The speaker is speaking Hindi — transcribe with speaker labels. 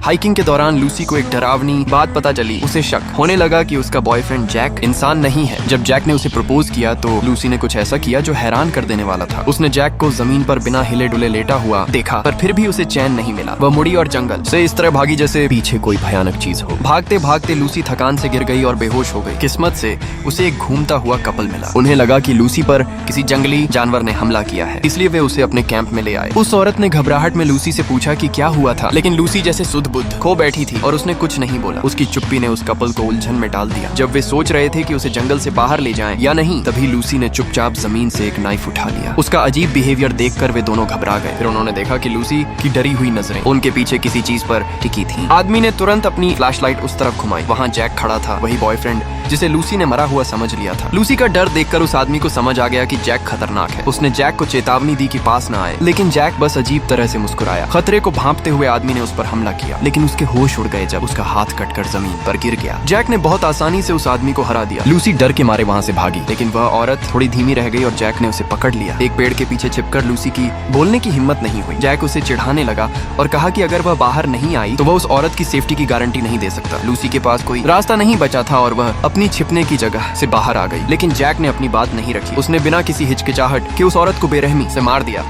Speaker 1: हाइकिंग के दौरान लूसी को एक डरावनी बात पता चली। उसे शक होने लगा कि उसका बॉयफ्रेंड जैक इंसान नहीं है। जब जैक ने उसे प्रपोज किया तो लूसी ने कुछ ऐसा किया जो हैरान कर देने वाला था। उसने जैक को जमीन पर बिना हिले डुले लेटा हुआ देखा, पर फिर भी उसे चैन नहीं मिला। वह मुड़ी और जंगल से इस तरह भागी जैसे पीछे कोई भयानक चीज हो। भागते भागते लूसी थकान से गिर गई और बेहोश हो गई। किस्मत से उसे एक घूमता हुआ कपल मिला। उन्हें लगा कि लूसी पर किसी जंगली जानवर ने हमला किया है, इसलिए वे उसे अपने कैंप में ले आए। उस औरत ने घबराहट में लूसी से पूछा कि क्या हुआ था, लेकिन लूसी जैसे सुध बुद्ध खो बैठी थी और उसने कुछ नहीं बोला। उसकी चुप्पी ने उस कपल को उलझन में डाल दिया। जब वे सोच रहे थे कि उसे जंगल से बाहर ले जाएं या नहीं, तभी लूसी ने चुपचाप जमीन से एक नाइफ उठा लिया। उसका अजीब बिहेवियर देखकर वे दोनों घबरा गए। फिर उन्होंने देखा कि लूसी की डरी हुई नजरें उनके पीछे किसी चीज पर टिकी थी। आदमी ने तुरंत अपनी फ्लैशलाइट उस तरफ घुमाई। वहाँ जैक खड़ा था, वही बॉयफ्रेंड जिसे लूसी ने मरा हुआ समझ लिया था। लूसी का डर देखकर उस आदमी को समझ आ गया कि जैक खतरनाक है। उसने जैक को चेतावनी दी कि पास न आए, लेकिन जैक बस अजीब तरह से मुस्कुराया। खतरे को भांपते हुए आदमी ने उस पर हमला किया, लेकिन उसके होश उड़ गए जब उसका हाथ कटकर जमीन पर गिर गया। जैक ने बहुत आसानी से उस आदमी को हरा दिया। लूसी डर के मारे वहाँ से भागी, लेकिन वह औरत थोड़ी धीमी रह गई और जैक ने उसे पकड़ लिया। एक पेड़ के पीछे छिपकर लूसी की बोलने की हिम्मत नहीं हुई। जैक उसे चिढ़ाने लगा और कहा कि अगर वह बाहर नहीं आई तो वह उस औरत की सेफ्टी की गारंटी नहीं दे सकता। लूसी के पास कोई रास्ता नहीं बचा था और वह अपनी छिपने की जगह से बाहर आ गई, लेकिन जैक ने अपनी बात नहीं रखी। उसने बिना किसी हिचकिचाहट के उस औरत को बेरहमी से मार दिया।